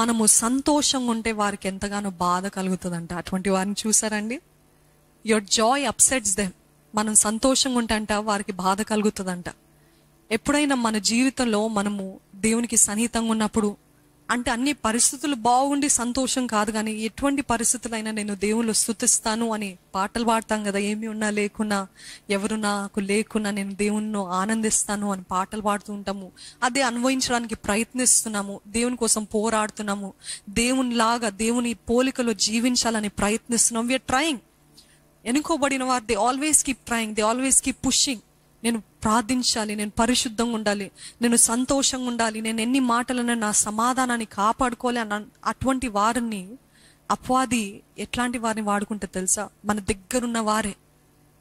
మనము సంతోషంగా ఉంటే వారికి ఎంతగానో బాధ కలుగుతుందంట. అటువంటి వారిని చూసారండి? Your joy upsets them. మనం సంతోషంగా ఉంటే అంట వారికి బాధ కలుగుతుందంట. ఎప్పుడైనా మన జీవితంలో మనము దేవునికి సన్నిహితంగా ఉన్నప్పుడు, అంటే అన్ని పరిస్థితులు బాగుండి సంతోషం కాదు, కానీ ఎటువంటి పరిస్థితులైనా నేను దేవుళ్ళు స్తుతిస్తాను అని పాటలు పాడతాం కదా. ఏమి ఉన్నా లేకున్నా, ఎవరు నాకు లేకున్నా నేను దేవుణ్ణి ఆనందిస్తాను అని పాటలు పాడుతూ ఉంటాము. అదే అనుభవించడానికి ప్రయత్నిస్తున్నాము, దేవుని కోసం పోరాడుతున్నాము, దేవునిలాగా దేవుని పోలికలో జీవించాలని ప్రయత్నిస్తున్నాం. We're trying. ఎన్నుకోబడిన వారు they always keep trying, they always keep pushing. నేను ప్రార్థించాలి, నేను పరిశుద్ధంగా ఉండాలి, నేను సంతోషంగా ఉండాలి, నేను ఎన్ని మాటలను నా సమాధానాన్ని కాపాడుకోవాలి అన్న అటువంటి వారిని అపవాది ఎట్లాంటి వారిని వాడుకుంటే తెలుసా? మన దగ్గరున్న వారే.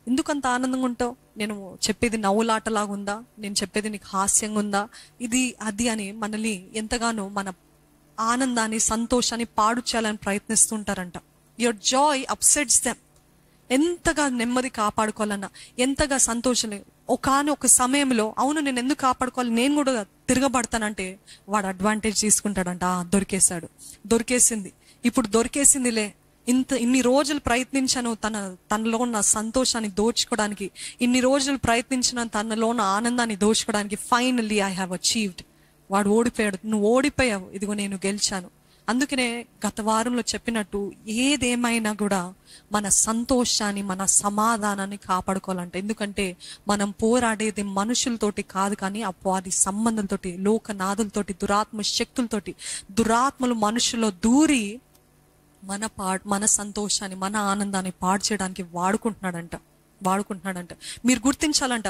ఎందుకంత ఆనందంగా ఉంటావు? నేను చెప్పేది నవ్వులాటలాగా ఉందా, నేను చెప్పేది నీకు హాస్యంగా ఉందా, ఇది అది అని మనల్ని ఎంతగానో మన ఆనందాన్ని సంతోషాన్ని పాడు చేయాలని ప్రయత్నిస్తుంటారంట. Your joy upsets them. ఎంతగా నెమ్మది కాపాడుకోవాలన్నా, ఎంతగా సంతోషం, ఒక సమయంలో అవును నేను ఎందుకు కాపాడుకోవాలి, నేను కూడా తిరగబడతానంటే వాడు అడ్వాంటేజ్ తీసుకుంటాడంట. దొరికేసింది, ఇప్పుడు దొరికేసిందిలే, ఇన్ని రోజులు ప్రయత్నించాను తనలో ఉన్న సంతోషాన్ని దోచుకోవడానికి, ఇన్ని రోజులు ప్రయత్నించిన తనలో ఉన్న ఆనందాన్ని దోచుకోవడానికి, ఫైనల్లీ ఐ హ్యావ్ అచీవ్డ్. వాడు ఓడిపోయాడు, నువ్వు ఓడిపోయావు, ఇదిగో నేను గెలిచాను. అందుకనే గత వారంలో చెప్పినట్టు ఏదేమైనా కూడా మన సంతోషాన్ని, మన సమాధానాన్ని కాపాడుకోవాలంట. ఎందుకంటే మనం పోరాడేది మనుషులతోటి కాదు, కానీ అపవాది సంబంధంతోటి, లోకనాథులతోటి, దురాత్మ శక్తులతోటి. దురాత్మలు మనుషుల్లో దూరి మన సంతోషాన్ని, మన ఆనందాన్ని పాడు చేయడానికి వాడుకుంటున్నాడంట. మీరు గుర్తించాలంట.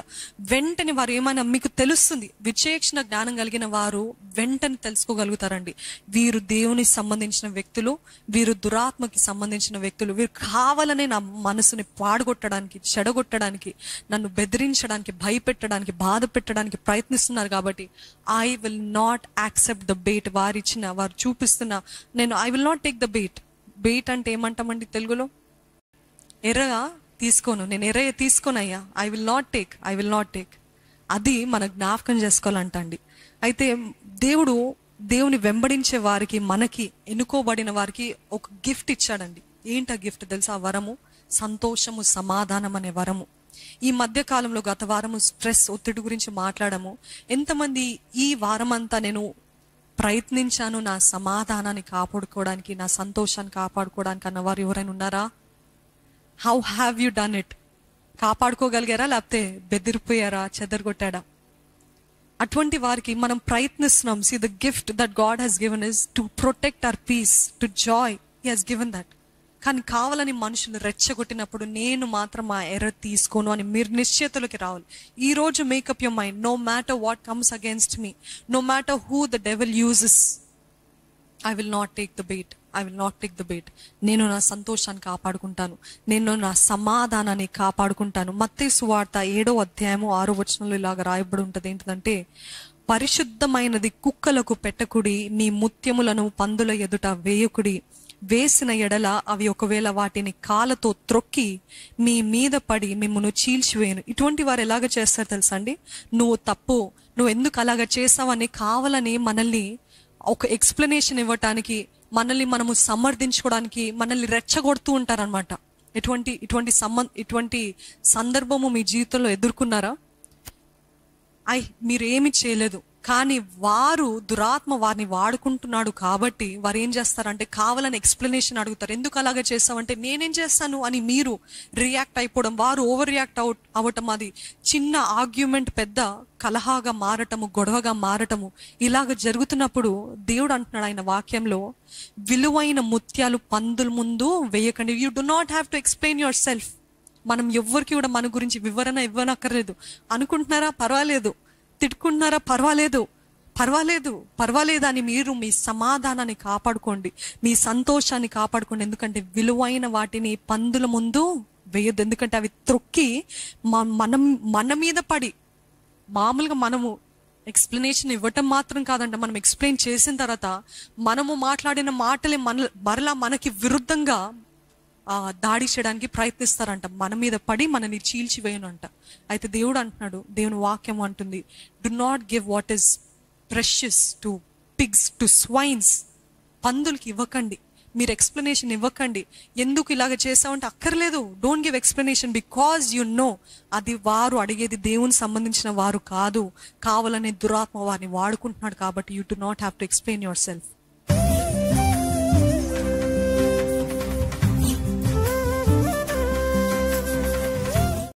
వెంటనే వారు ఏమైనా మీకు తెలుస్తుంది. విచక్షణ జ్ఞానం కలిగిన వారు వెంటనే తెలుసుకోగలుగుతారండి. వీరు దేవునికి సంబంధించిన వ్యక్తులు, వీరు దురాత్మకి సంబంధించిన వ్యక్తులు, వీరు కావాలనే నా మనసుని పాడుగొట్టడానికి, చెడగొట్టడానికి, నన్ను బెదిరించడానికి, భయపెట్టడానికి, బాధ పెట్టడానికి ప్రయత్నిస్తున్నారు. కాబట్టి I will not accept the bait. వారు చూపిస్తున్న I will not take the bait. Bait అంటే ఏమంటామండి తెలుగులో? ఎర్రగా తీసుకోను, నేను ఎర్రయ్య తీసుకోనయ్యా. I will not take. అది మన జ్ఞాపకం చేసుకోవాలంట అండి. అయితే దేవుని వెంబడించే వారికి, మనకి ఎన్నుకోబడిన వారికి ఒక గిఫ్ట్ ఇచ్చాడండి. ఏంటి ఆ గిఫ్ట్ తెలుసా? వరము, సంతోషము, సమాధానం అనే వరము. ఈ మధ్య కాలంలో గత వారము స్ట్రెస్, ఒత్తిడి గురించి మాట్లాడము. ఎంతమంది ఈ వారం అంతా నేను ప్రయత్నించాను నా సమాధానాన్ని కాపాడుకోవడానికి, నా సంతోషాన్ని కాపాడుకోవడానికి అన్నవారు ఎవరైనా ఉన్నారా? How have you done it? కాపాడుకోగలిగారా, లేకపోతే బెదిరిపోయారా, చెదరగొట్టాడా? అటువంటి వారికి మనం ప్రయత్నిస్తున్నాం. See, the gift that God has given is to protect our peace, to joy. He has given that. కానీ కావాలని మనుషులు రెచ్చగొట్టినప్పుడు నేను మాత్రం ఆ ఎర్ర తీసుకోను అని మీరు నిశ్చయతలోకి రావాలి. ఈ రోజు make up your mind. No matter what comes against me, no matter who the devil uses, I will not take the bait. నేను నా సంతోషాన్ని కాపాడుకుంటాను, నేను నా సమాధానాన్ని కాపాడుకుంటాను. మత్తయి సువార్త 7వ అధ్యాయము 6వ వచనంలో ఇలాగ రాయబడి ఉంటుంది. ఏంటంటే, పరిశుద్ధమైనది కుక్కలకు పెట్టకుడి, మీ ముత్యములను పందుల ఎదుట వేయకుడి, వేసిన ఎడల అవి ఒకవేళ వాటిని కాళ్ళతో త్రొక్కి మీ మీద పడి మిమ్మల్ని చీల్చివేయను. ఇటువంటి వారు ఎలాగ చేస్తారు తెలుసా అండి? నువ్వు ఎందుకు అలాగ చేసావని కావాలని మనల్ని ఒక ఎక్స్ప్లెనేషన్ ఇవ్వటానికి, మనల్ని మనము సమర్థించుకోవడానికి మనల్ని రెచ్చగొడుతూ ఉంటారనమాట. ఇటువంటి సందర్భము మీ జీవితంలో ఎదుర్కొన్నారా? మీరేమి చేయలేదు, కానీ దురాత్మ వారిని వాడుకుంటున్నాడు. కాబట్టి వారు ఏం చేస్తారంటే కావాలని ఎక్స్ప్లెనేషన్ అడుగుతారు. ఎందుకు అలాగే చేస్తామంటే నేనేం చేస్తాను అని మీరు రియాక్ట్ అయిపోవడం, వారు ఓవర్ రియాక్ట్ అవ్వటం, అది చిన్న ఆర్గ్యుమెంట్ పెద్ద కలహాగా మారటము, గొడవగా మారటము, ఇలాగ జరుగుతున్నప్పుడు దేవుడు అంటున్నాడు ఆయన వాక్యంలో, విలువైన ముత్యాలు పందుల ముందు వేయకండి. You do not have to explain your self. మనం ఎవ్వరికి కూడా మన గురించి వివరణ ఇవ్వనక్కర్లేదు. అనుకుంటున్నారా? పర్వాలేదు. తిట్టుకుంటున్నారా? పర్వాలేదు అని మీరు మీ సమాధానాన్ని కాపాడుకోండి, మీ సంతోషాన్ని కాపాడుకోండి. ఎందుకంటే విలువైన వాటిని పందుల ముందు వేయద్దు. ఎందుకంటే అవి త్రొక్కి మన మీద పడి, మామూలుగా మనము ఎక్స్ప్లెనేషన్ ఇవ్వటం మాత్రం కాదంట, మనం ఎక్స్ప్లెయిన్ చేసిన తర్వాత మనము మాట్లాడిన మాటలే మరలా మనకి విరుద్ధంగా దాడి చేయడానికి ప్రయత్నిస్తారంట, మన మీద పడి మనని చీల్చివేయనంట. అయితే దేవుడు అంటున్నాడు, దేవుని వాక్యం అంటుంది, do not give what is precious to pigs, to swines. పందులకి ఇవ్వకండి, మీరు ఎక్స్ప్లెనేషన్ ఇవ్వకండి. ఎందుకు ఇలాగ చేసావంటే అక్కర్లేదు. Don't give explanation, because you know అది వారు అడిగేది దేవుని సంబంధించిన వారు కాదు, కావాలనే దురాత్మ వారిని వాడుకుంటున్నాడు. కాబట్టి you do not have to explain your self.